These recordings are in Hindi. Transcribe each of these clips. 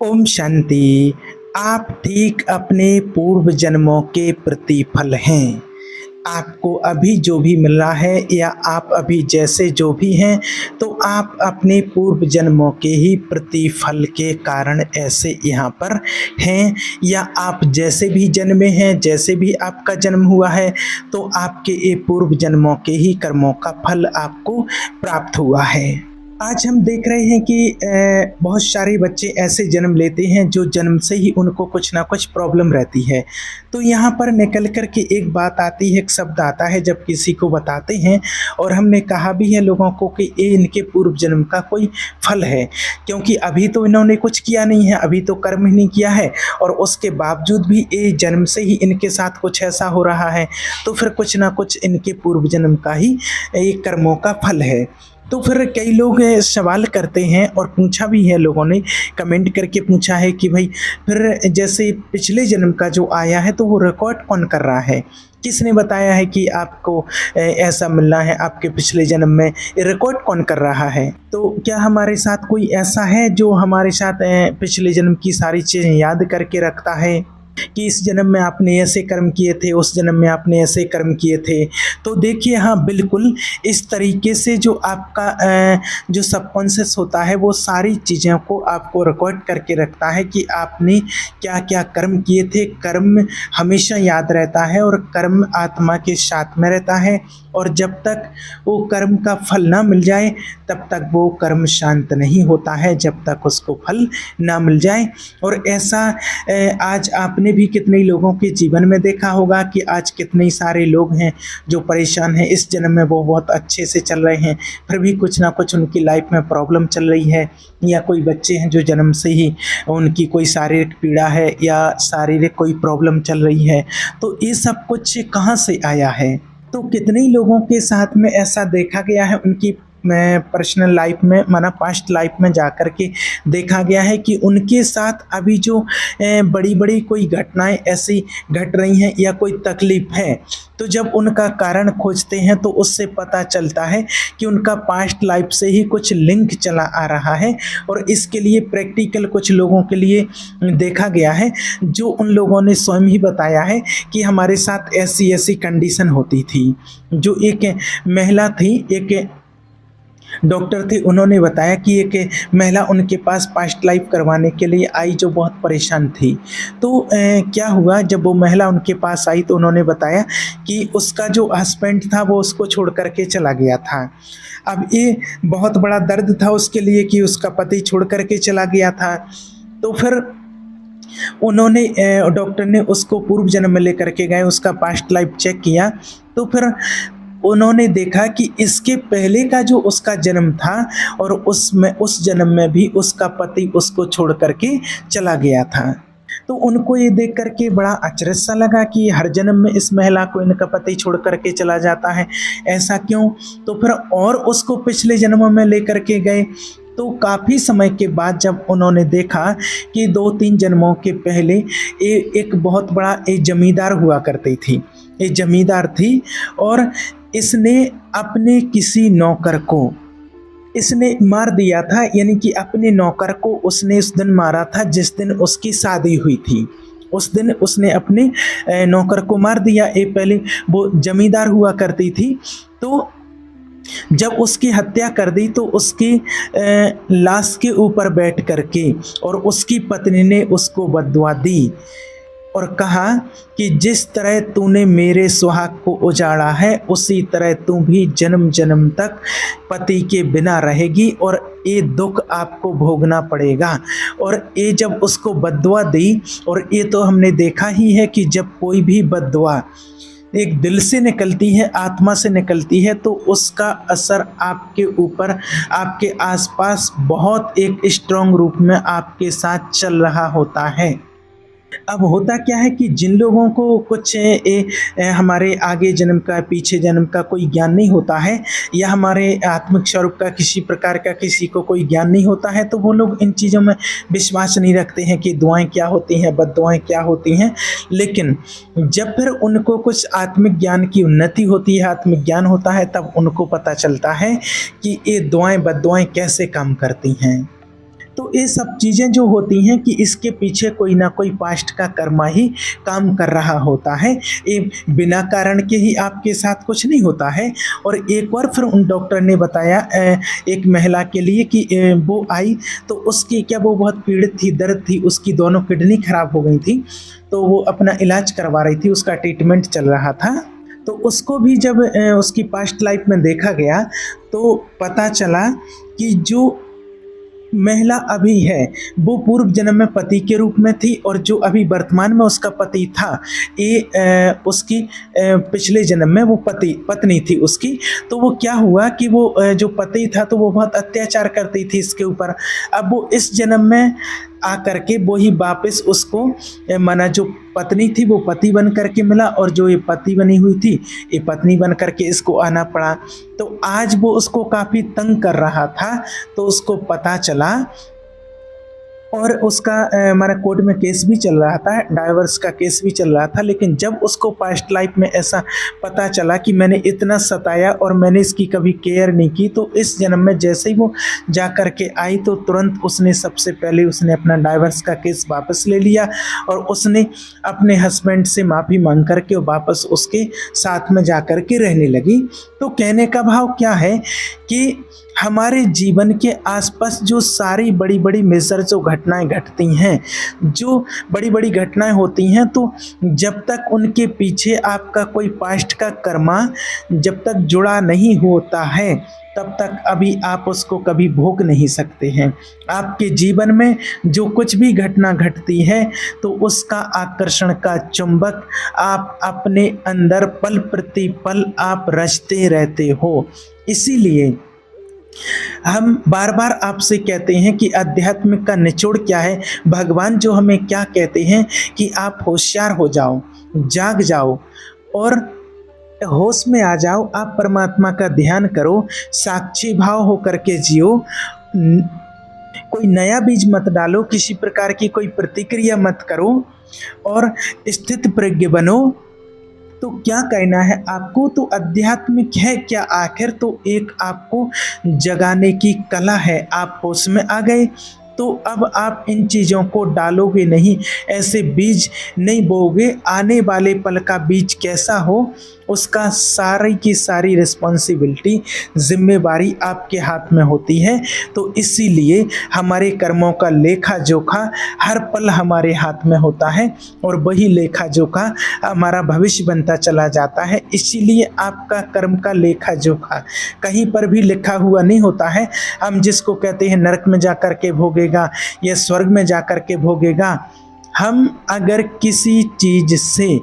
ओम शांति। आप ठीक अपने पूर्व जन्मों के प्रतिफल हैं। आपको अभी जो भी मिल रहा है या आप अभी जैसे जो भी हैं, तो आप अपने पूर्व जन्मों के ही प्रतिफल के कारण ऐसे यहाँ पर हैं। या आप जैसे भी जन्मे हैं, जैसे भी आपका जन्म हुआ है, तो आपके ये पूर्व जन्मों के ही कर्मों का फल आपको प्राप्त हुआ है। आज हम देख रहे हैं कि बहुत सारे बच्चे ऐसे जन्म लेते हैं जो जन्म से ही उनको कुछ ना कुछ प्रॉब्लम रहती है। तो यहाँ पर निकल कर के एक बात आती है, एक शब्द आता है जब किसी को बताते हैं, और हमने कहा भी है लोगों को कि ये इनके पूर्व जन्म का कोई फल है, क्योंकि अभी तो इन्होंने कुछ किया नहीं है, अभी तो कर्म ही नहीं किया है, और उसके बावजूद भी ये जन्म से ही इनके साथ कुछ ऐसा हो रहा है, तो फिर कुछ ना कुछ इनके पूर्व जन्म का ही ये कर्मों का फल है। तो फिर कई लोग सवाल करते हैं, और पूछा भी है, लोगों ने कमेंट करके पूछा है कि भाई फिर जैसे पिछले जन्म का जो आया है तो वो रिकॉर्ड कौन कर रहा है, किसने बताया है कि आपको ऐसा मिलना है आपके पिछले जन्म में, ये रिकॉर्ड कौन कर रहा है। तो क्या हमारे साथ कोई ऐसा है जो हमारे साथ पिछले जन्म की सारी चीज़ें याद करके रखता है कि इस जन्म में आपने ऐसे कर्म किए थे, उस जन्म में आपने ऐसे कर्म किए थे। तो देखिए, हाँ बिल्कुल इस तरीके से जो आपका जो सबकॉन्शियस होता है वो सारी चीज़ों को आपको रिकॉर्ड करके रखता है कि आपने क्या क्या कर्म किए थे। कर्म हमेशा याद रहता है और कर्म आत्मा के साथ में रहता है, और जब तक वो कर्म का फल ना मिल जाए तब तक वो कर्म शांत नहीं होता है, जब तक उसको फल ना मिल जाए। और ऐसा आज आपने भी कितने लोगों के जीवन में देखा होगा कि आज कितने सारे लोग हैं जो परेशान हैं। इस जन्म में वो बहुत अच्छे से चल रहे हैं, फिर भी कुछ ना कुछ उनकी लाइफ में प्रॉब्लम चल रही है। या कोई बच्चे हैं जो जन्म से ही उनकी कोई शारीरिक पीड़ा है या शारीरिक कोई प्रॉब्लम चल रही है। तो ये सब कुछ कहाँ से आया है? तो कितने लोगों के साथ में ऐसा देखा गया है, उनकी पर्सनल लाइफ में, माना पास्ट लाइफ में जाकर के देखा गया है कि उनके साथ अभी जो बड़ी बड़ी कोई घटनाएं ऐसी घट रही हैं या कोई तकलीफ है, तो जब उनका कारण खोजते हैं तो उससे पता चलता है कि उनका पास्ट लाइफ से ही कुछ लिंक चला आ रहा है। और इसके लिए प्रैक्टिकल कुछ लोगों के लिए देखा गया है, जो उन लोगों ने स्वयं ही बताया है कि हमारे साथ ऐसी ऐसी कंडीशन होती थी। जो एक महिला थी, एक डॉक्टर थे, उन्होंने बताया कि एक महिला उनके पास पास्ट लाइफ करवाने के लिए आई जो बहुत परेशान थी। तो क्या हुआ, जब वो महिला उनके पास आई तो उन्होंने बताया कि उसका जो हस्बैंड था वो उसको छोड़ करके चला गया था। अब ये बहुत बड़ा दर्द था उसके लिए कि उसका पति छोड़ करके चला गया था। तो फिर उन्होंने डॉक्टर ने उसको पूर्व जन्म में लेकर के गए, उसका पास्ट लाइफ चेक किया, तो फिर उन्होंने देखा कि इसके पहले का जो उसका जन्म था और उसमें उस जन्म में भी उसका पति उसको छोड़ करके चला गया था। तो उनको ये देख करके बड़ा आश्चर्य सा लगा कि हर जन्म में इस महिला को इनका पति छोड़ करके चला जाता है, ऐसा क्यों? तो फिर और उसको पिछले जन्मों में लेकर के गए, तो काफ़ी समय के बाद जब उन्होंने देखा कि 2-3 जन्मों के पहले एक बहुत बड़ा एक जमींदार हुआ करती थी, एक जमींदार थी, और इसने अपने किसी नौकर को इसने मार दिया था। यानी कि अपने नौकर को उसने उस दिन मारा था जिस दिन उसकी शादी हुई थी। उस दिन उसने अपने नौकर को मार दिया। एक पहले वो जमींदार हुआ करती थी, तो जब उसकी हत्या कर दी तो उसकी लाश के ऊपर बैठ करके और उसकी पत्नी ने उसको बद्दुआ दी और कहा कि जिस तरह तूने मेरे सुहाग को उजाड़ा है उसी तरह तू भी जन्म जन्म तक पति के बिना रहेगी और ये दुख आपको भोगना पड़ेगा। और ये जब उसको बद्दुआ दी, और ये तो हमने देखा ही है कि जब कोई भी बद्दुआ एक दिल से निकलती है, आत्मा से निकलती है, तो उसका असर आपके ऊपर, आपके आसपास बहुत एक स्ट्रॉन्ग रूप में आपके साथ चल रहा होता है। अब होता क्या है कि जिन लोगों को कुछ हमारे आगे जन्म का, पीछे जन्म का कोई ज्ञान नहीं होता है, या हमारे आत्मिक स्वरूप का किसी प्रकार का किसी को कोई ज्ञान नहीं होता है, तो वो लोग इन चीज़ों में विश्वास नहीं रखते हैं कि दुआएं क्या होती हैं, बद्दुआएं क्या होती हैं। लेकिन जब फिर उनको कुछ आत्मिक ज्ञान की उन्नति होती है, आत्मिक ज्ञान होता है, तब उनको पता चलता है कि ये दुआएं बद्दुआएं कैसे काम करती हैं। तो ये सब चीज़ें जो होती हैं कि इसके पीछे कोई ना कोई पास्ट का कर्मा ही काम कर रहा होता है। ये बिना कारण के ही आपके साथ कुछ नहीं होता है। और एक बार फिर उन डॉक्टर ने बताया एक महिला के लिए कि वो आई तो उसकी क्या वो बहुत पीड़ित थी, दर्द थी, उसकी दोनों किडनी खराब हो गई थी, तो वो अपना इलाज करवा रही थी, उसका ट्रीटमेंट चल रहा था। तो उसको भी जब उसकी पास्ट लाइफ में देखा गया तो पता चला कि जो महिला अभी है वो पूर्व जन्म में पति के रूप में थी, और जो अभी वर्तमान में उसका पति था ये उसकी पिछले जन्म में वो पत्नी थी उसकी। तो वो क्या हुआ कि वो जो पति था तो वो बहुत अत्याचार करती थी इसके ऊपर। अब वो इस जन्म में आकर के वो ही वापस उसको माना जो पत्नी थी वो पति बन करके मिला, और जो ये पति बनी हुई थी ये पत्नी बन करके इसको आना पड़ा। तो आज वो उसको काफ़ी तंग कर रहा था, तो उसको पता चला और उसका हमारा कोर्ट में केस भी चल रहा था, डाइवर्स का केस भी चल रहा था। लेकिन जब उसको पास्ट लाइफ में ऐसा पता चला कि मैंने इतना सताया और मैंने इसकी कभी केयर नहीं की, तो इस जन्म में जैसे ही वो जा कर के आई तो तुरंत उसने सबसे पहले उसने अपना डाइवर्स का केस वापस ले लिया, और उसने अपने हस्बैंड से माफ़ी मांग करके वापस उसके साथ में जा कर के रहने लगी। तो कहने का भाव क्या है कि हमारे जीवन के आसपास जो सारी बड़ी बड़ी मेजर जो घटनाएं घटती हैं, जो बड़ी बड़ी घटनाएं होती हैं, तो जब तक उनके पीछे आपका कोई पास्ट का कर्मा जब तक जुड़ा नहीं होता है तब तक अभी आप उसको कभी भोग नहीं सकते हैं। आपके जीवन में जो कुछ भी घटना घटती है तो उसका आकर्षण का चुंबक आप अपने अंदर पल प्रति पल आप रचते रहते हो। इसीलिए हम बार बार आपसे कहते हैं कि अध्यात्म का निचोड़ क्या है। भगवान जो हमें क्या कहते हैं कि आप होशियार हो जाओ, जाग जाओ और होश में आ जाओ, आप परमात्मा का ध्यान करो, साक्षी भाव हो करके जियो, कोई नया बीज मत डालो, किसी प्रकार की कोई प्रतिक्रिया मत करो और स्थित प्रज्ञ बनो। तो क्या कहना है आपको? तो आध्यात्मिक है क्या आखिर? तो एक आपको जगाने की कला है। आप होश में आ गए तो अब आप इन चीज़ों को डालोगे नहीं, ऐसे बीज नहीं बोओगे। आने वाले पल का बीज कैसा हो उसका सारी की सारी रिस्पॉन्सिबिलिटी, जिम्मेवारी आपके हाथ में होती है। तो इसीलिए हमारे कर्मों का लेखा जोखा हर पल हमारे हाथ में होता है और वही लेखा जोखा हमारा भविष्य बनता चला जाता है। इसीलिए आपका कर्म का लेखा जोखा कहीं पर भी लिखा हुआ नहीं होता है। हम जिसको कहते हैं नरक में जा कर के भोगेगा या स्वर्ग में जा कर के भोगेगा, हम अगर किसी चीज़ से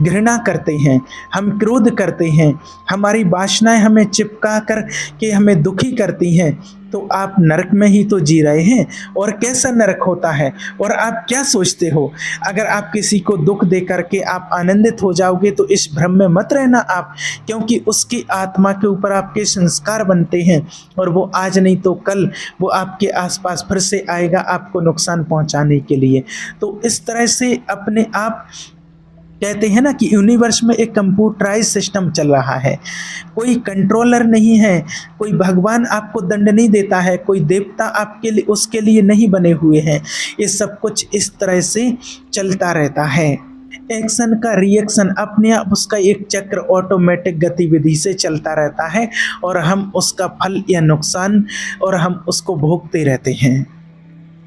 घृणा करते हैं, हम क्रोध करते हैं, हमारी वासनाएं हमें चिपका कर के हमें दुखी करती हैं, तो आप नरक में ही तो जी रहे हैं। और कैसा नरक होता है और आप क्या सोचते हो? अगर आप किसी को दुख दे करके आप आनंदित हो जाओगे तो इस भ्रम में मत रहना आप, क्योंकि उसकी आत्मा के ऊपर आपके संस्कार बनते हैं और वो आज नहीं तो कल वो आपके आसपास फिर से आएगा आपको नुकसान पहुंचाने के लिए। तो इस तरह से अपने आप कहते हैं ना कि यूनिवर्स में एक कंप्यूटराइज सिस्टम चल रहा है, कोई कंट्रोलर नहीं है, कोई भगवान आपको दंड नहीं देता है, कोई देवता आपके लिए उसके लिए नहीं बने हुए हैं। ये सब कुछ इस तरह से चलता रहता है। एक्शन का रिएक्शन अपने आप उसका एक चक्र ऑटोमेटिक गतिविधि से चलता रहता है और हम उसका फल या नुकसान और हम उसको भोगते रहते हैं।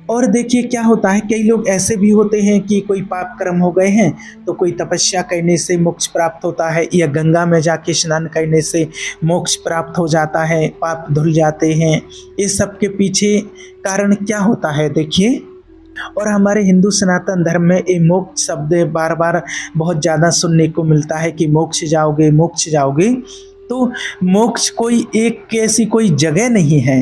और देखिए क्या होता है, कई लोग ऐसे भी होते हैं कि कोई पाप कर्म हो गए हैं तो कोई तपस्या करने से मोक्ष प्राप्त होता है या गंगा में जाके स्नान करने से मोक्ष प्राप्त हो जाता है, पाप धुल जाते हैं। इस सब के पीछे कारण क्या होता है देखिए। और हमारे हिंदू सनातन धर्म में ये मोक्ष शब्द बार बार बहुत ज़्यादा सुनने को मिलता है कि मोक्ष जाओगे, मोक्ष जाओगे। तो मोक्ष कोई एक ऐसी कोई जगह नहीं है।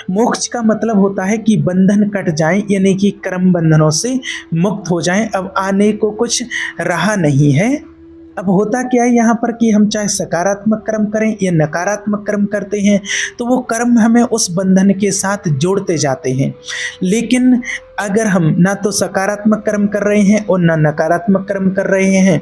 मोक्ष का मतलब होता है कि बंधन कट जाएं, यानी कि कर्म बंधनों से मुक्त हो जाएं। अब आने को कुछ रहा नहीं है। अब होता क्या है यहाँ पर कि हम चाहे सकारात्मक कर्म करें या नकारात्मक कर्म करते हैं तो वो कर्म हमें उस बंधन के साथ जोड़ते जाते हैं। लेकिन अगर हम ना तो सकारात्मक कर्म कर रहे हैं और ना नकारात्मक कर्म कर रहे हैं,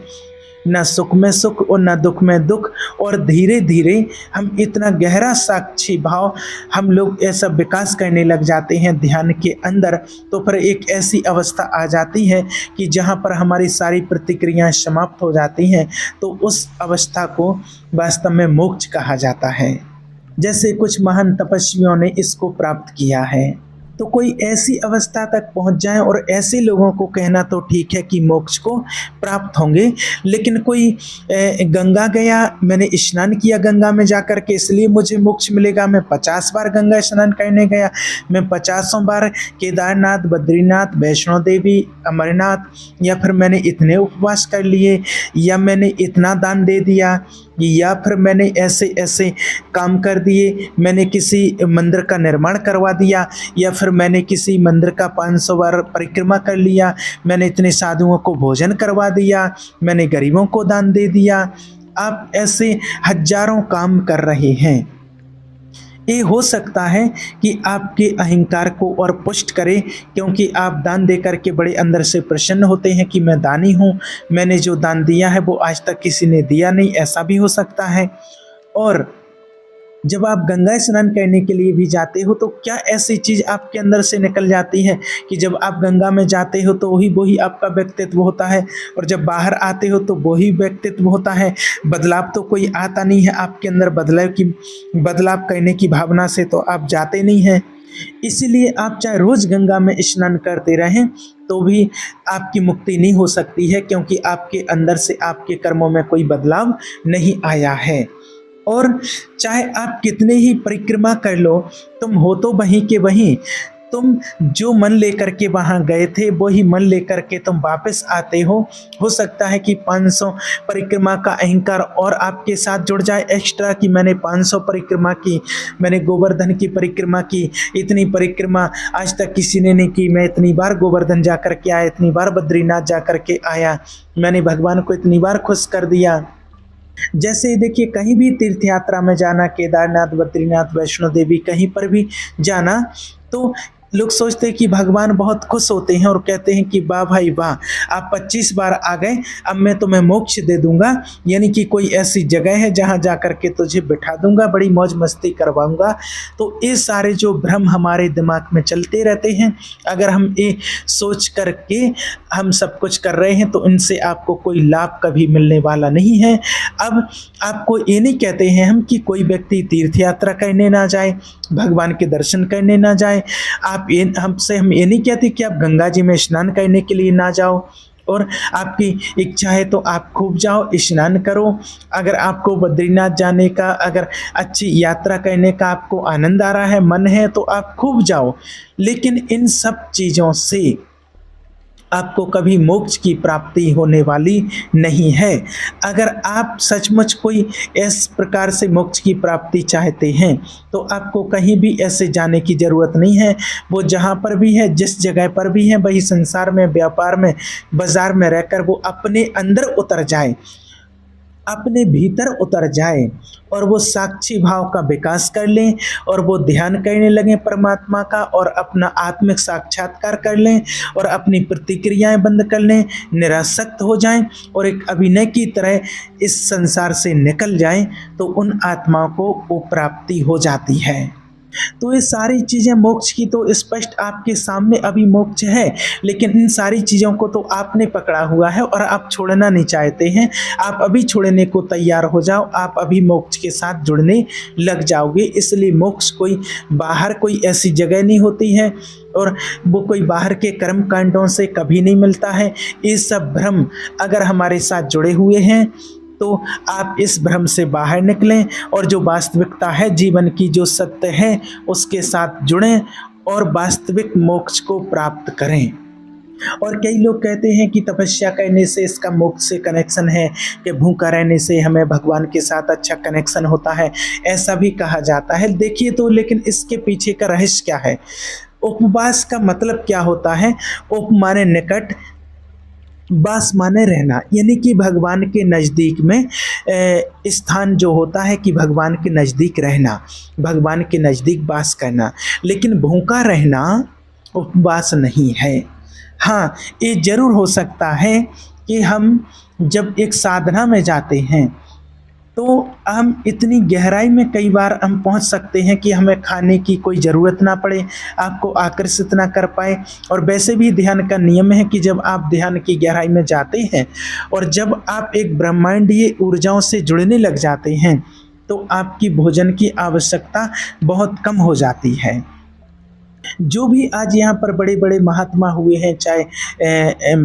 ना सुख में सुख और ना दुख में दुख। और धीरे धीरे हम इतना गहरा साक्षी भाव हम लोग ऐसा विकास करने लग जाते हैं ध्यान के अंदर, तो फिर एक ऐसी अवस्था आ जाती है कि जहाँ पर हमारी सारी प्रतिक्रियाएं समाप्त हो जाती हैं, तो उस अवस्था को वास्तव में मोक्ष कहा जाता है। जैसे कुछ महान तपस्वियों ने इसको प्राप्त किया है। तो कोई ऐसी अवस्था तक पहुंच जाए, और ऐसे लोगों को कहना तो ठीक है कि मोक्ष को प्राप्त होंगे, लेकिन कोई गंगा गया, मैंने स्नान किया गंगा में जाकर के इसलिए मुझे मोक्ष मिलेगा, मैं 50 बार गंगा स्नान करने गया, मैं 50 बार केदारनाथ, बद्रीनाथ, वैष्णो देवी, अमरनाथ, या फिर मैंने इतने उपवास कर लिए, या मैंने इतना दान दे दिया, या फिर मैंने ऐसे ऐसे काम कर दिए, मैंने किसी मंदिर का निर्माण करवा दिया, या फिर मैंने किसी मंदिर का 500 बार परिक्रमा कर लिया, मैंने इतने साधुओं को भोजन करवा दिया, मैंने गरीबों को दान दे दिया। आप ऐसे हजारों काम कर रहे हैं। ये हो सकता है कि आपके अहंकार को और पुष्ट करे, क्योंकि आप दान दे करके बड़े अंदर से प्रसन्न होते हैं कि मैं दानी हूँ, मैंने जो दान दिया है वो आज तक किसी ने दिया नहीं, ऐसा भी हो सकता है। और जब आप गंगा स्नान करने के लिए भी जाते हो, तो क्या ऐसी चीज़ आपके अंदर से निकल जाती है कि जब आप गंगा में जाते हो तो वही आपका व्यक्तित्व होता है, और जब बाहर आते हो तो वही व्यक्तित्व होता है। बदलाव तो कोई आता नहीं है आपके अंदर, बदलाव करने की भावना से तो आप जाते नहीं हैं। इसीलिए आप चाहे रोज़ गंगा में स्नान करते रहें तो भी आपकी मुक्ति नहीं हो सकती है, क्योंकि आपके अंदर से आपके कर्मों में कोई बदलाव नहीं आया है। और चाहे आप कितने ही परिक्रमा कर लो, तुम हो तो वहीं के वहीं। तुम जो मन लेकर के वहाँ गए थे वही मन लेकर के तुम वापस आते हो। हो सकता है कि 500 परिक्रमा का अहंकार और आपके साथ जुड़ जाए एक्स्ट्रा, कि मैंने 500 परिक्रमा की, मैंने गोवर्धन की परिक्रमा की, इतनी परिक्रमा आज तक किसी ने नहीं की, मैं इतनी बार गोवर्धन जा कर के आया, इतनी बार बद्रीनाथ जा कर के आया, मैंने भगवान को इतनी बार खुश कर दिया। जैसे देखिए, कहीं भी तीर्थ यात्रा में जाना, केदारनाथ, बद्रीनाथ, वैष्णो देवी, कहीं पर भी जाना, तो लोग सोचते हैं कि भगवान बहुत खुश होते हैं और कहते हैं कि वाह भाई वाह, आप 25 बार आ गए, अब मैं तुम्हें मोक्ष दे दूंगा, यानी कि कोई ऐसी जगह है जहां जाकर के तुझे बिठा दूंगा, बड़ी मौज मस्ती करवाऊंगा। तो ये सारे जो भ्रम हमारे दिमाग में चलते रहते हैं, अगर हम ये सोच करके हम सब कुछ कर रहे हैं तो इनसे आपको कोई लाभ कभी मिलने वाला नहीं है। अब आपको ये नहीं कहते हैं हम कि कोई व्यक्ति तीर्थ यात्रा करने ना जाए, भगवान के दर्शन करने ना जाए, हम ये नहीं कहते कि आप गंगा जी में स्नान करने के लिए ना जाओ, और आपकी इच्छा है तो आप खूब जाओ, स्नान करो। अगर आपको बद्रीनाथ जाने का, अगर अच्छी यात्रा करने का आपको आनंद आ रहा है, मन है, तो आप खूब जाओ। लेकिन इन सब चीज़ों से आपको कभी मोक्ष की प्राप्ति होने वाली नहीं है। अगर आप सचमुच कोई इस प्रकार से मोक्ष की प्राप्ति चाहते हैं तो आपको कहीं भी ऐसे जाने की ज़रूरत नहीं है। वो जहाँ पर भी है, जिस जगह पर भी है, वही संसार में, व्यापार में, बाजार में रहकर वो अपने अंदर उतर जाए, अपने भीतर उतर जाए, और वो साक्षी भाव का विकास कर लें, और वो ध्यान करने लगें परमात्मा का, और अपना आत्मिक साक्षात्कार कर लें, और अपनी प्रतिक्रियाएं बंद कर लें, निरासक्त हो जाएं, और एक अभिनय की तरह इस संसार से निकल जाएं, तो उन आत्माओं को वो प्राप्ति हो जाती है। तो ये सारी चीज़ें मोक्ष की तो स्पष्ट आपके सामने अभी मोक्ष है, लेकिन इन सारी चीज़ों को तो आपने पकड़ा हुआ है और आप छोड़ना नहीं चाहते हैं। आप अभी छोड़ने को तैयार हो जाओ, आप अभी मोक्ष के साथ जुड़ने लग जाओगे। इसलिए मोक्ष कोई बाहर कोई ऐसी जगह नहीं होती है, और वो कोई बाहर के कर्म कांडों से कभी नहीं मिलता है। ये सब भ्रम अगर हमारे साथ जुड़े हुए हैं तो आप इस भ्रम से बाहर निकलें, और जो वास्तविकता है जीवन की, जो सत्य है, उसके साथ जुड़ें और वास्तविक मोक्ष को प्राप्त करें। और कई लोग कहते हैं कि तपस्या करने से इसका मोक्ष से कनेक्शन है, कि भूखा रहने से हमें भगवान के साथ अच्छा कनेक्शन होता है, ऐसा भी कहा जाता है। देखिए तो लेकिन इसके पीछे का रहस्य क्या है? उपवास का मतलब क्या होता है? उप माने निकट, वास माने रहना, यानी कि भगवान के नज़दीक में स्थान जो होता है, कि भगवान के नज़दीक रहना, भगवान के नज़दीक वास करना। लेकिन भूखा रहना उपवास नहीं है। हाँ, ये जरूर हो सकता है कि हम जब एक साधना में जाते हैं तो हम इतनी गहराई में कई बार हम पहुंच सकते हैं कि हमें खाने की कोई ज़रूरत ना पड़े, आपको आकर्षित ना कर पाए। और वैसे भी ध्यान का नियम है कि जब आप ध्यान की गहराई में जाते हैं और जब आप एक ब्रह्मांडीय ऊर्जाओं से जुड़ने लग जाते हैं तो आपकी भोजन की आवश्यकता बहुत कम हो जाती है। जो भी आज यहाँ पर बड़े बड़े महात्मा हुए हैं, चाहे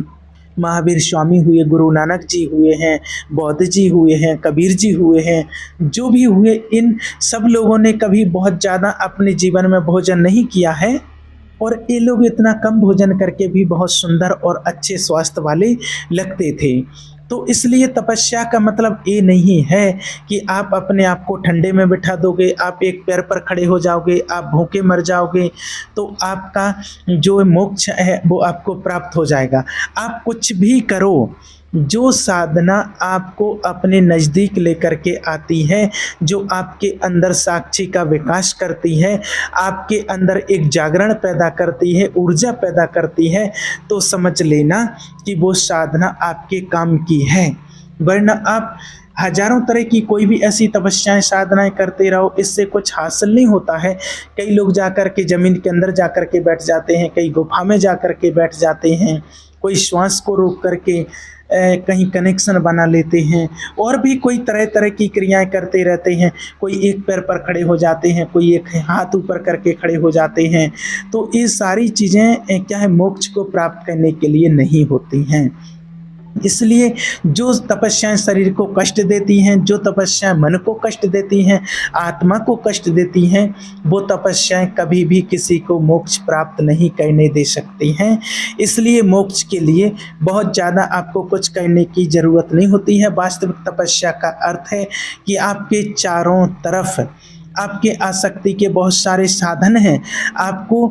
महावीर स्वामी हुए, गुरु नानक जी हुए हैं, बौद्ध जी हुए हैं, कबीर जी हुए हैं, जो भी हुए, इन सब लोगों ने कभी बहुत ज़्यादा अपने जीवन में भोजन नहीं किया है और ये लोग इतना कम भोजन करके भी बहुत सुंदर और अच्छे स्वास्थ्य वाले लगते थे। तो इसलिए तपस्या का मतलब ये नहीं है कि आप अपने आप को ठंडे में बिठा दोगे, आप एक पैर पर खड़े हो जाओगे, आप भूखे मर जाओगे तो आपका जो मोक्ष है वो आपको प्राप्त हो जाएगा। आप कुछ भी करो, जो साधना आपको अपने नज़दीक लेकर के आती है, जो आपके अंदर साक्षी का विकास करती है, आपके अंदर एक जागरण पैदा करती है, ऊर्जा पैदा करती है, तो समझ लेना कि वो साधना आपके काम की है। वरना आप हजारों तरह की कोई भी ऐसी तपस्याएं साधनाएं करते रहो, इससे कुछ हासिल नहीं होता है। कई लोग जाकर के ज़मीन के अंदर जाकर के बैठ जाते हैं, कई गुफा में जाकर के बैठ जाते हैं, कोई श्वास को रोक करके कहीं कनेक्शन बना लेते हैं, और भी कोई तरह तरह की क्रियाएं करते रहते हैं। कोई एक पैर पर खड़े हो जाते हैं, कोई एक हाथ ऊपर करके खड़े हो जाते हैं। तो ये सारी चीज़ें क्या है, मोक्ष को प्राप्त करने के लिए नहीं होती हैं। इसलिए जो तपस्याएं शरीर को कष्ट देती हैं, जो तपस्याएं मन को कष्ट देती हैं, आत्मा को कष्ट देती हैं, वो तपस्याएं कभी भी किसी को मोक्ष प्राप्त नहीं करने दे सकती हैं। इसलिए मोक्ष के लिए बहुत ज़्यादा आपको कुछ करने की ज़रूरत नहीं होती है। वास्तविक तपस्या का अर्थ है कि आपके चारों तरफ आपके आसक्ति के बहुत सारे साधन हैं, आपको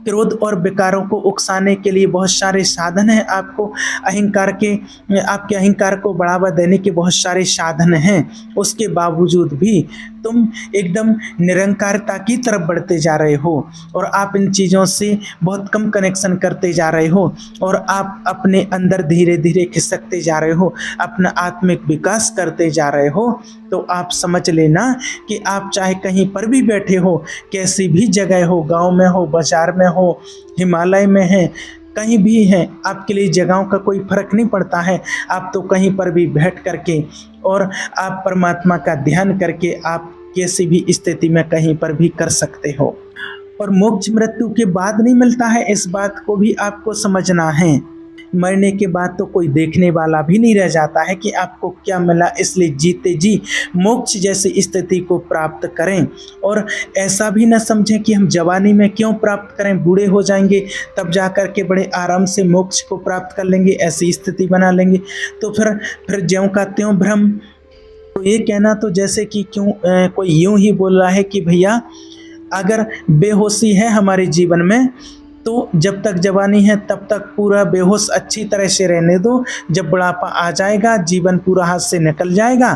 क्रोध और विकारों को उकसाने के लिए बहुत सारे साधन हैं, आपको आपके अहंकार को बढ़ावा देने के बहुत सारे साधन हैं। उसके बावजूद भी तुम एकदम निरंकारता की तरफ बढ़ते जा रहे हो और आप इन चीज़ों से बहुत कम कनेक्शन करते जा रहे हो और आप अपने अंदर धीरे धीरे खिसकते जा रहे हो, अपना आत्मिक विकास करते जा रहे हो। तो आप समझ लेना कि आप चाहे कहीं पर भी बैठे हो, कैसी भी जगह हो, गांव में हो, बाजार में हो, हिमालय में है, कहीं भी हैं, आपके लिए जगहों का कोई फर्क नहीं पड़ता है। आप तो कहीं पर भी बैठ करके और आप परमात्मा का ध्यान करके आप किसी भी स्थिति में कहीं पर भी कर सकते हो। और मोक्ष मृत्यु के बाद नहीं मिलता है, इस बात को भी आपको समझना है। मरने के बाद तो कोई देखने वाला भी नहीं रह जाता है कि आपको क्या मिला। इसलिए जीते जी मोक्ष जैसी स्थिति को प्राप्त करें और ऐसा भी न समझें कि हम जवानी में क्यों प्राप्त करें, बूढ़े हो जाएंगे तब जा कर के बड़े आराम से मोक्ष को प्राप्त कर लेंगे, ऐसी स्थिति बना लेंगे। तो फिर ज्यों का त्यों भ्रम। तो ये कहना तो जैसे कि कोई यूं ही बोल रहा है कि भैया अगर बेहोशी है हमारे जीवन में तो जब तक जवानी है तब तक पूरा बेहोश अच्छी तरह से रहने दो, जब बुढ़ापा आ जाएगा, जीवन पूरा हाथ से निकल जाएगा,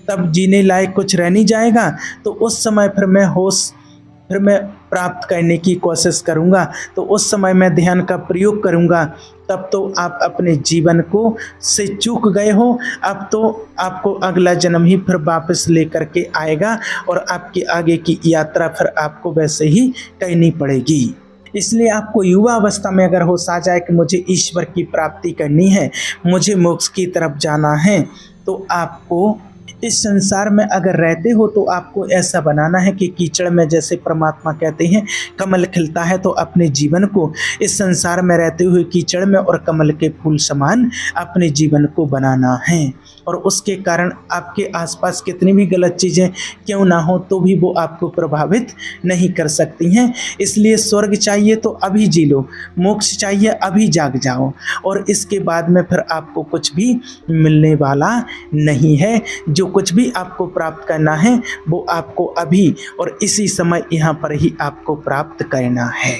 तब जीने लायक कुछ रह नहीं जाएगा, तो उस समय फिर मैं प्राप्त करने की कोशिश करूँगा, तो उस समय मैं ध्यान का प्रयोग करूँगा। तब तो आप अपने जीवन को से चूक गए हो। अब तो आपको अगला जन्म ही फिर वापस लेकर के आएगा और आपकी आगे की यात्रा फिर आपको वैसे ही करनी पड़ेगी। इसलिए आपको युवा अवस्था में अगर होश आ जाए कि मुझे ईश्वर की प्राप्ति करनी है, मुझे मोक्ष की तरफ जाना है, तो आपको इस संसार में अगर रहते हो तो आपको ऐसा बनाना है कि कीचड़ में, जैसे परमात्मा कहते हैं कमल खिलता है, तो अपने जीवन को इस संसार में रहते हुए कीचड़ में और कमल के फूल समान अपने जीवन को बनाना है। और उसके कारण आपके आसपास कितनी भी गलत चीज़ें क्यों ना हो तो भी वो आपको प्रभावित नहीं कर सकती हैं। इसलिए स्वर्ग चाहिए तो अभी जी लो, मोक्ष चाहिए अभी जाग जाओ, और इसके बाद में फिर आपको कुछ भी मिलने वाला नहीं है। जो कुछ भी आपको प्राप्त करना है वो आपको अभी और इसी समय यहाँ पर ही आपको प्राप्त करना है।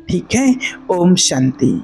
ठीक है। ओम शांति।